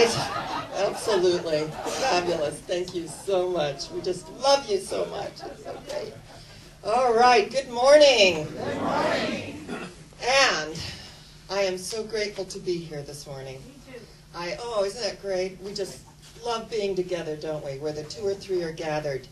right. Absolutely. Fabulous. Thank you so much. We just love you so much. It's so great. All right. Good morning. Good morning. And I am so grateful to be here this morning. Me too. Oh, isn't that great? We just love being together, don't we? Where the two or three are gathered.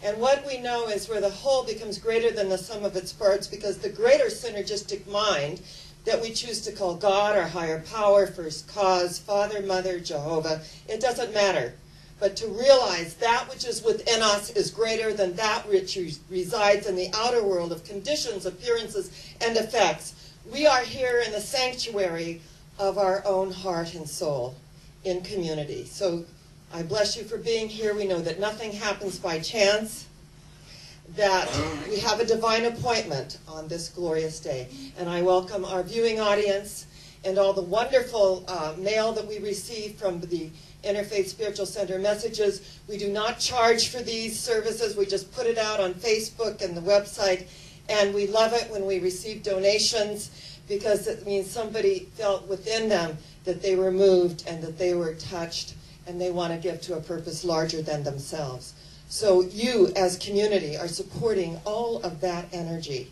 And what we know is where the whole becomes greater than the sum of its parts, because the greater synergistic mind that we choose to call God, our higher power, first cause, Father, Mother, Jehovah, it doesn't matter. But to realize that which is within us is greater than that which resides in the outer world of conditions, appearances, and effects. We are here in the sanctuary of our own heart and soul in community. So I bless you for being here. We know that nothing happens by chance, that we have a divine appointment on this glorious day. And I welcome our viewing audience and all the wonderful mail that we receive from the Interfaith Spiritual Center messages. We do not charge for these services. We just put it out on Facebook and the website. And we love it when we receive donations, because it means somebody felt within them that they were moved and that they were touched, and they want to give to a purpose larger than themselves. So you, as community, are supporting all of that energy.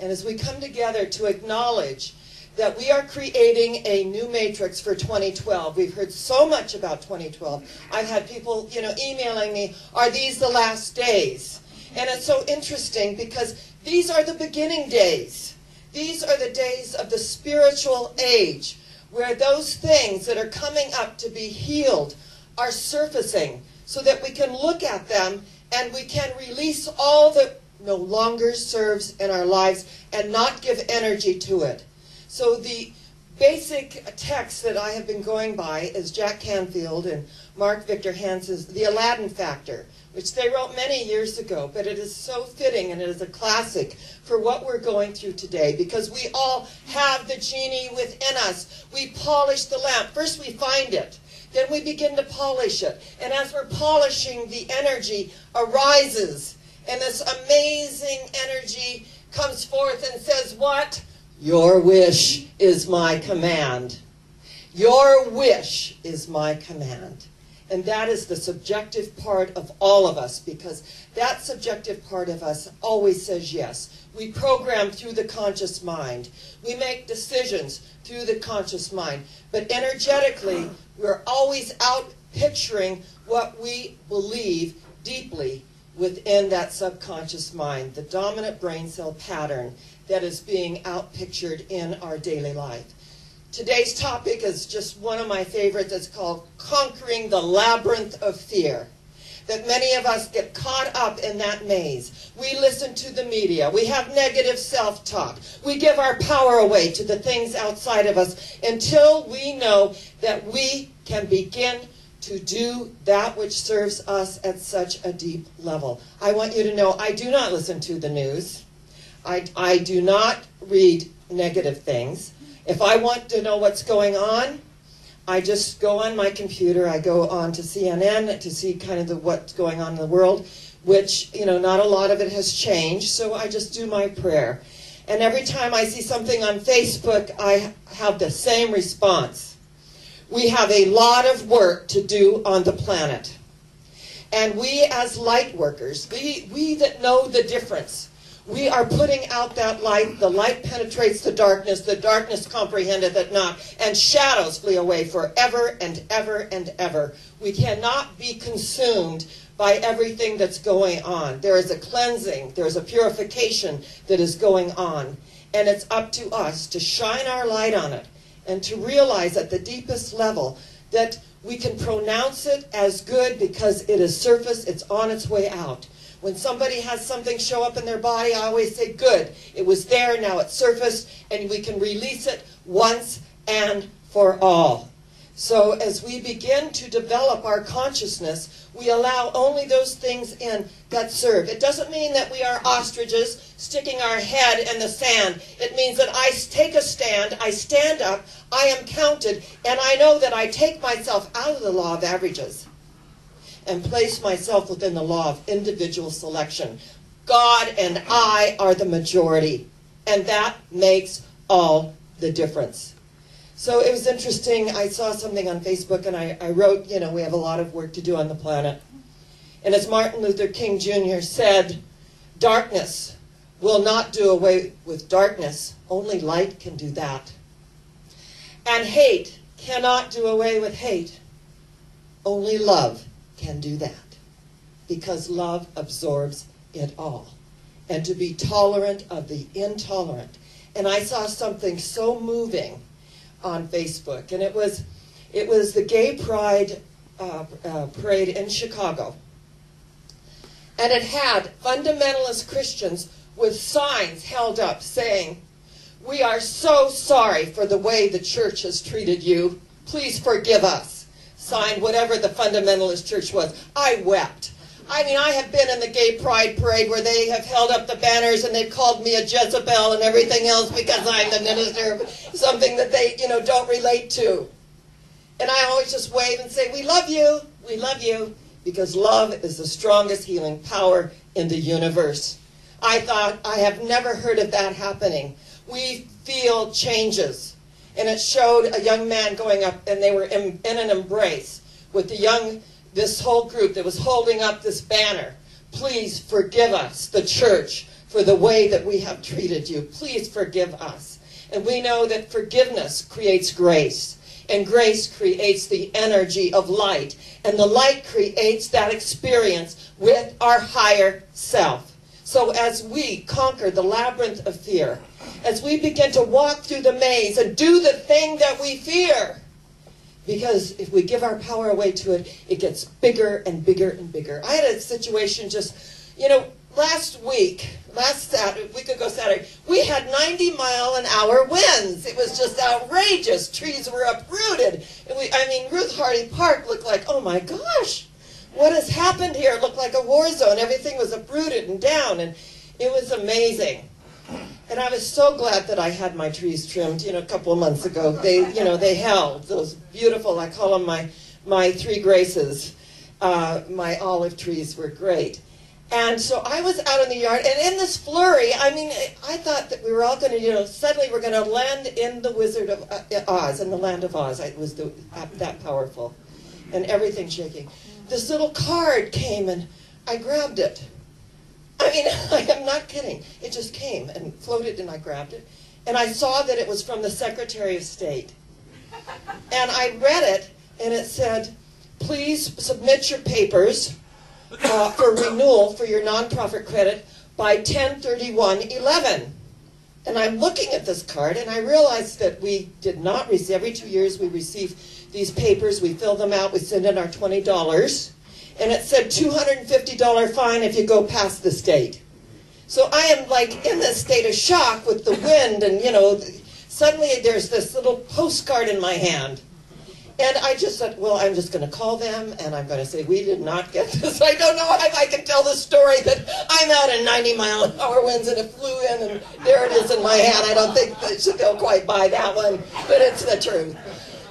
And as we come together to acknowledge that we are creating a new matrix for 2012. We've heard so much about 2012. I've had people, emailing me, are these the last days? And it's so interesting because these are the beginning days. These are the days of the spiritual age, where those things that are coming up to be healed are surfacing, so that we can look at them and we can release all that no longer serves in our lives and not give energy to it. So the basic text that I have been going by is Jack Canfield and Mark Victor Hansen's The Aladdin Factor, which they wrote many years ago, but it is so fitting and it is a classic for what we're going through today, because we all have the genie within us. We polish the lamp. First we find it. Then we begin to polish it. And as we're polishing, the energy arises. And this amazing energy comes forth and says, what? Your wish is my command. Your wish is my command. And that is the subjective part of all of us, because that subjective part of us always says yes. We program through the conscious mind. We make decisions through the conscious mind. But energetically, we're always out picturing what we believe deeply within that subconscious mind, the dominant brain cell pattern that is being out pictured in our daily life. Today's topic is just one of my favorites. It's called Conquering the Labyrinth of Fear. That many of us get caught up in that maze. We listen to the media. We have negative self-talk. We give our power away to the things outside of us until we know that we can begin to do that which serves us at such a deep level. I want you to know I do not listen to the news. I do not read negative things. If I want to know what's going on, I just go on my computer. I go on to CNN to see kind of what's going on in the world, which, not a lot of it has changed. So I just do my prayer. And every time I see something on Facebook, I have the same response. We have a lot of work to do on the planet. And we as light workers, we that know the difference, we are putting out that light. The light penetrates the darkness comprehendeth it not, and shadows flee away forever and ever and ever. We cannot be consumed by everything that's going on. There is a cleansing, there is a purification that is going on, and it's up to us to shine our light on it and to realize at the deepest level that we can pronounce it as good because it is surface, it's on its way out. When somebody has something show up in their body, I always say, good. It was there, now it's surfaced, and we can release it once and for all. So as we begin to develop our consciousness, we allow only those things in that serve. It doesn't mean that we are ostriches sticking our head in the sand. It means that I take a stand, I stand up, I am counted, and I know that I take myself out of the law of averages and place myself within the law of individual selection. God and I are the majority, and that makes all the difference. So it was interesting. I saw something on Facebook, and I wrote, you know, we have a lot of work to do on the planet. And as Martin Luther King Jr. said, darkness will not do away with darkness. Only light can do that. And hate cannot do away with hate. Only love can do that. Because love absorbs it all. And to be tolerant of the intolerant. And I saw something so moving on Facebook, and it was the Gay Pride parade in Chicago, and it had fundamentalist Christians with signs held up saying, "We are so sorry for the way the church has treated you. Please forgive us." Signed whatever the fundamentalist church was. I wept. I mean, I have been in the Gay Pride parade where they have held up the banners and they've called me a Jezebel and everything else because I'm the minister of something that they, you know, don't relate to. And I always just wave and say, we love you, because love is the strongest healing power in the universe. I thought, I have never heard of that happening. We feel changes. And it showed a young man going up, and they were in an embrace with this whole group that was holding up this banner. Please forgive us, the church, for the way that we have treated you. Please forgive us. And we know that forgiveness creates grace. And grace creates the energy of light. And the light creates that experience with our higher self. So as we conquer the labyrinth of fear, as we begin to walk through the maze and do the thing that we fear, because if we give our power away to it, it gets bigger and bigger and bigger. I had a situation just, you know, last Saturday, week ago Saturday, we had 90-mile-an-hour winds. It was just outrageous. Trees were uprooted. And Ruth Hardy Park looked like, oh my gosh, what has happened here? It looked like a war zone. Everything was uprooted and down, and it was amazing. And I was so glad that I had my trees trimmed, you know, a couple of months ago. They held those beautiful, I call them my three graces. My olive trees were great. And so I was out in the yard, and in this flurry, I mean, I thought that we were all going to, you know, suddenly we're going to land in the Wizard of Oz, in the land of Oz. It was that powerful, and everything shaking. This little card came, and I grabbed it. I mean, I am not kidding. It just came and floated, and I grabbed it. And I saw that it was from the Secretary of State. And I read it, and it said, please submit your papers for renewal for your nonprofit credit by 10/31/11. And I'm looking at this card, and I realized that we did not receive, every 2 years we receive these papers, we fill them out, we send in our $20. And it said $250 fine if you go past this date. So I am like in this state of shock with the wind, and you know, suddenly there's this little postcard in my hand. And I just said, well, I'm just going to call them, and I'm going to say, we did not get this. I don't know if I can tell the story that I'm out in 90-mile-an-hour winds, and it flew in, and there it is in my hand. I don't think that they'll quite buy that one, but it's the truth.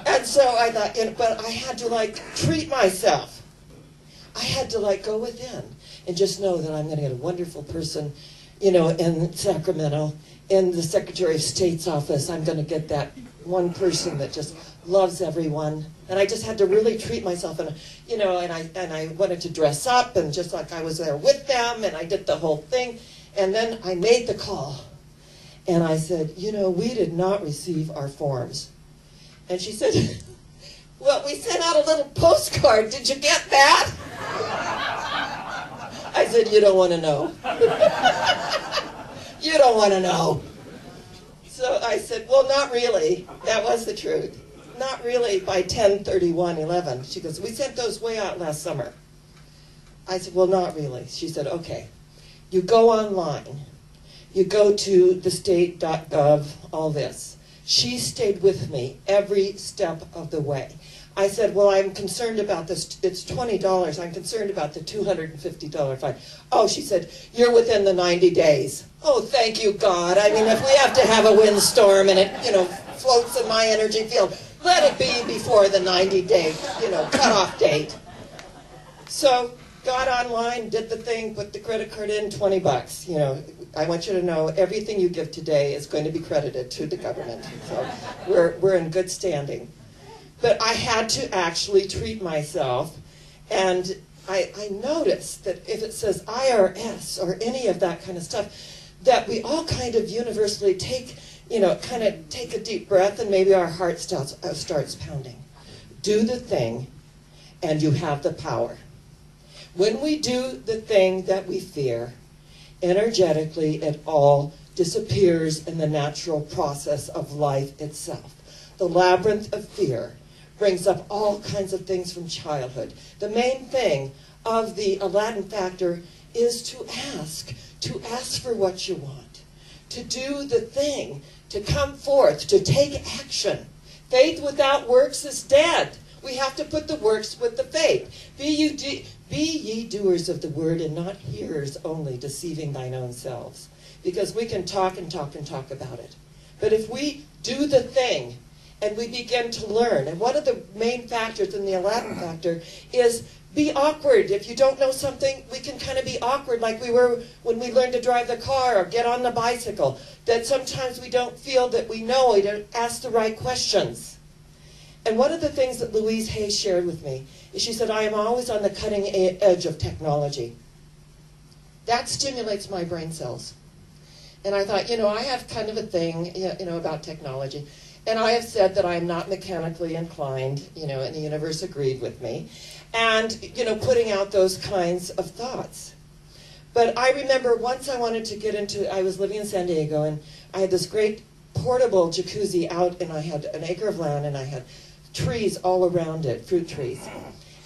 And so I thought, you know, but I had to like treat myself. I had to like go within and just know that I'm going to get a wonderful person, you know, in Sacramento, in the Secretary of State's office. I'm going to get that one person that just loves everyone. And I just had to really treat myself, and you know, and I wanted to dress up, and just like I was there with them, and I did the whole thing. And then I made the call, and I said, you know, we did not receive our forms. And she said, well, we sent out a little postcard. Did you get that? I said, you don't want to know. You don't want to know. So I said, well, not really. That was the truth. Not really by 10/31/11. She goes, we sent those way out last summer. I said, well, not really. She said, okay. You go online. You go to thestate.gov, all this. She stayed with me every step of the way. I said, well, I'm concerned about this. It's $20. I'm concerned about the $250 fine. Oh, she said, you're within the 90 days. Oh, thank you, God. I mean, if we have to have a windstorm and it, you know, floats in my energy field, let it be before the 90-day, you know, cutoff date. So got online, did the thing, put the credit card in, $20, you know, I want you to know everything you give today is going to be credited to the government. So we're in good standing. But I had to actually treat myself, and I noticed that if it says IRS or any of that kind of stuff, that we all kind of universally take, kind of take a deep breath, and maybe our heart starts pounding. Do the thing, and you have the power. When we do the thing that we fear, energetically it all disappears in the natural process of life itself. The labyrinth of fear brings up all kinds of things from childhood. The main thing of the Aladdin factor is to ask for what you want, to do the thing, to come forth, to take action. Faith without works is dead. We have to put the works with the faith. Be ye doers of the word and not hearers only, deceiving thine own selves. Because we can talk and talk and talk about it. But if we do the thing and we begin to learn, and one of the main factors in the Aladdin factor is be awkward. If you don't know something, we can kind of be awkward like we were when we learned to drive the car or get on the bicycle. That sometimes we don't feel that we know, we don't ask the right questions. And one of the things that Louise Hay shared with me is she said, I am always on the cutting edge of technology. That stimulates my brain cells. And I thought, I have kind of a thing, about technology. And I have said that I am not mechanically inclined, and the universe agreed with me. And, putting out those kinds of thoughts. But I remember once I wanted to get into, I was living in San Diego, and I had this great portable jacuzzi out, and I had an acre of land, and I had trees all around it, fruit trees.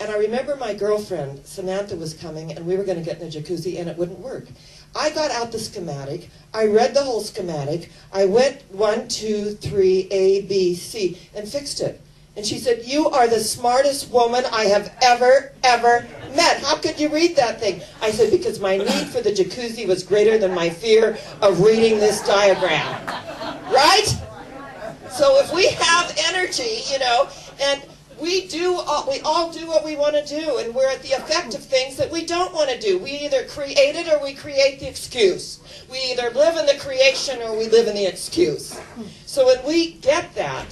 And I remember my girlfriend, Samantha, was coming, and we were going to get in the jacuzzi, and it wouldn't work. I got out the schematic. I read the whole schematic. I went 1, 2, 3, A, B, C, and fixed it. And she said, you are the smartest woman I have ever met. How could you read that thing? I said, because my need for the jacuzzi was greater than my fear of reading this diagram. Right? So if we have energy, and we all do what we want to do, and we're at the effect of things that we don't want to do. We either create it or we create the excuse. We either live in the creation or we live in the excuse. So when we get that,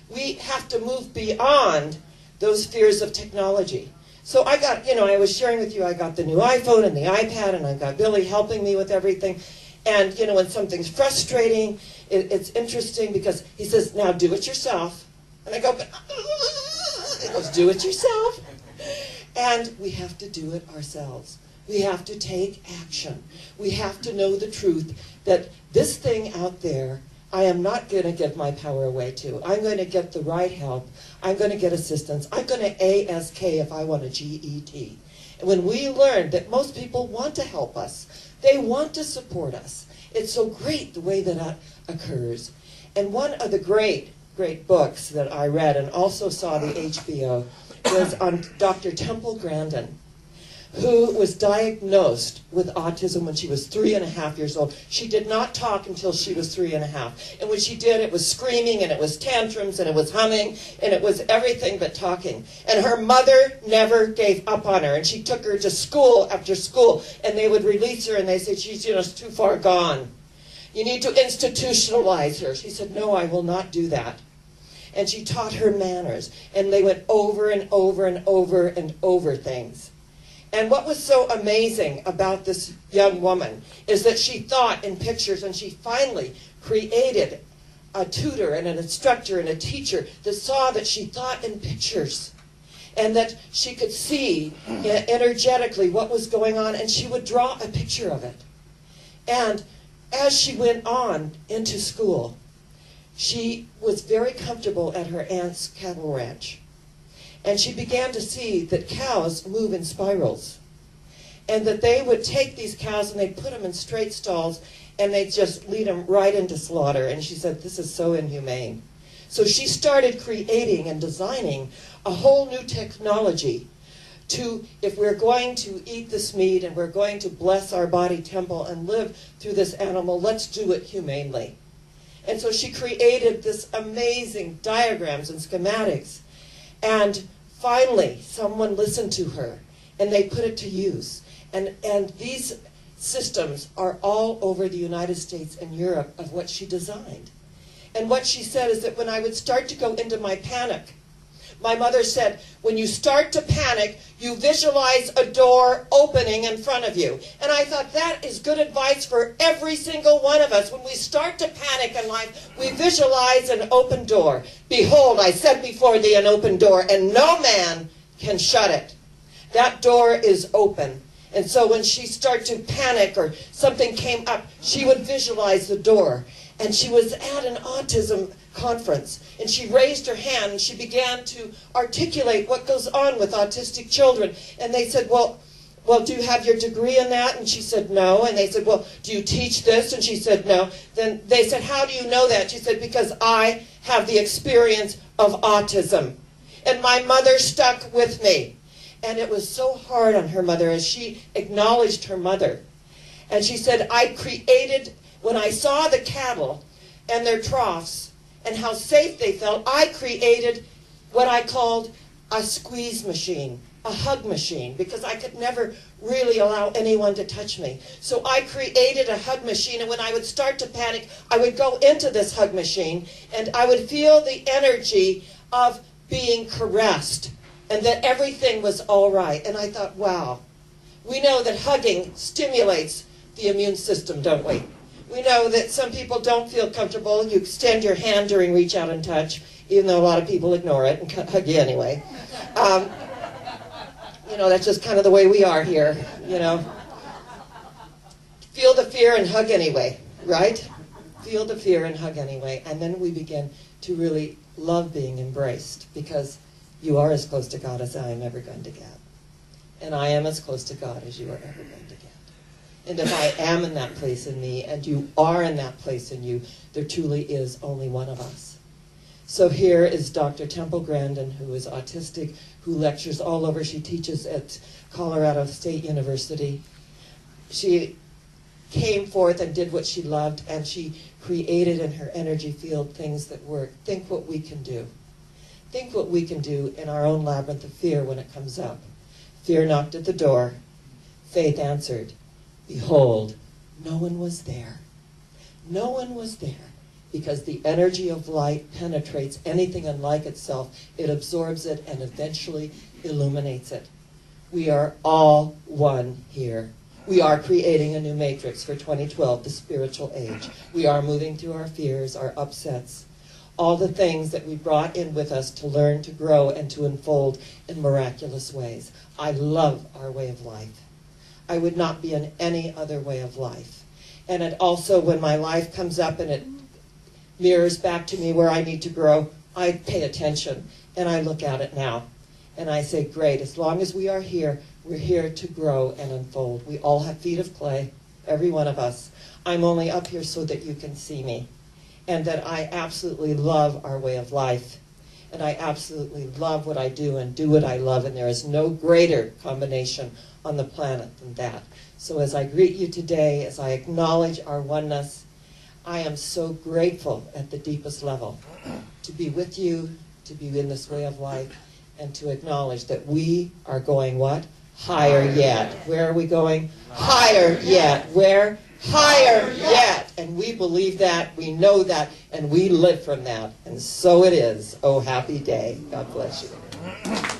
we have to move beyond those fears of technology. So I got, I was sharing with you, I got the new iPhone and the iPad, and I've got Billy helping me with everything. And, when something's frustrating, it's interesting because he says, now do it yourself. And I go, he goes, do it yourself. And we have to do it ourselves. We have to take action. We have to know the truth that this thing out there, I am not going to give my power away to. I'm going to get the right help. I'm going to get assistance. I'm going to ASK if I want a GET. And when we learn that most people want to help us, they want to support us. It's so great the way that occurs. And one of the great books that I read and also saw the HBO was on Dr. Temple Grandin, who was diagnosed with autism when she was 3.5 years old. She did not talk until she was 3.5. And when she did, it was screaming, and it was tantrums, and it was humming, and it was everything but talking. And her mother never gave up on her, and she took her to school after school, and they would release her, and they said, she's too far gone. You need to institutionalize her. She said, no, I will not do that. And she taught her manners, and they went over and over and over and over things. And what was so amazing about this young woman is that she thought in pictures, and she finally created a tutor and an instructor and a teacher that saw that she thought in pictures and that she could see energetically what was going on, and she would draw a picture of it. And as she went on into school, she was very comfortable at her aunt's cattle ranch. And she began to see that cows move in spirals. And that they would take these cows and they'd put them in straight stalls and they'd just lead them right into slaughter. And she said, this is so inhumane. So she started creating and designing a whole new technology to, if we're going to eat this meat and we're going to bless our body temple and live through this animal, let's do it humanely. And so she created this amazing diagrams and schematics. And finally, someone listened to her, and they put it to use. And these systems are all over the United States and Europe of what she designed. And what she said is that when I would start to go into my panic, my mother said, when you start to panic, you visualize a door opening in front of you. And I thought that is good advice for every single one of us. When we start to panic in life, we visualize an open door. Behold, I set before thee an open door, and no man can shut it. That door is open. And so when she started to panic or something came up, she would visualize the door. And she was at an autism conference, and she raised her hand and she began to articulate what goes on with autistic children. And they said, well, do you have your degree in that? And she said, no. And they said, well, do you teach this? And she said, no. Then they said, how do you know that? She said, because I have the experience of autism. And my mother stuck with me. And it was so hard on her mother as she acknowledged her mother. And she said, I created, when I saw the cattle and their troughs and how safe they felt, I created what I called a squeeze machine, a hug machine, because I could never really allow anyone to touch me. So I created a hug machine, and when I would start to panic, I would go into this hug machine, and I would feel the energy of being caressed, and that everything was all right. And I thought, wow, we know that hugging stimulates the immune system, don't we? We know that some people don't feel comfortable. You extend your hand during reach out and touch, even though a lot of people ignore it and hug you anyway. You know, that's just kind of the way we are here, you know. Feel the fear and hug anyway, right? Feel the fear and hug anyway. And then we begin to really love being embraced, because you are as close to God as I am ever going to get. And I am as close to God as you are ever going to get. And if I am in that place in me, and you are in that place in you, there truly is only one of us. So here is Dr. Temple Grandin, who is autistic, who lectures all over. She teaches at Colorado State University. She came forth and did what she loved, and she created in her energy field things that work. Think what we can do. Think what we can do in our own labyrinth of fear when it comes up. Fear knocked at the door. Faith answered. Behold, no one was there. No one was there, because the energy of light penetrates anything unlike itself. It absorbs it and eventually illuminates it. We are all one here. We are creating a new matrix for 2012, the spiritual age. We are moving through our fears, our upsets, all the things that we brought in with us to learn, to grow, and to unfold in miraculous ways. I love our way of life. I would not be in any other way of life. And it also, when my life comes up and it mirrors back to me where I need to grow, I pay attention and I look at it now. And I say, great, as long as we are here, we're here to grow and unfold. We all have feet of clay, every one of us. I'm only up here so that you can see me. And that I absolutely love our way of life. And I absolutely love what I do and do what I love. And there is no greater combination on the planet than that. So as I greet you today, as I acknowledge our oneness, I am so grateful at the deepest level to be with you, to be in this way of life, and to acknowledge that we are going what? Higher yet. Where are we going? Higher yet. Where? Higher yet. And we believe that, we know that, and we live from that. And so it is. Oh, happy day. God bless you.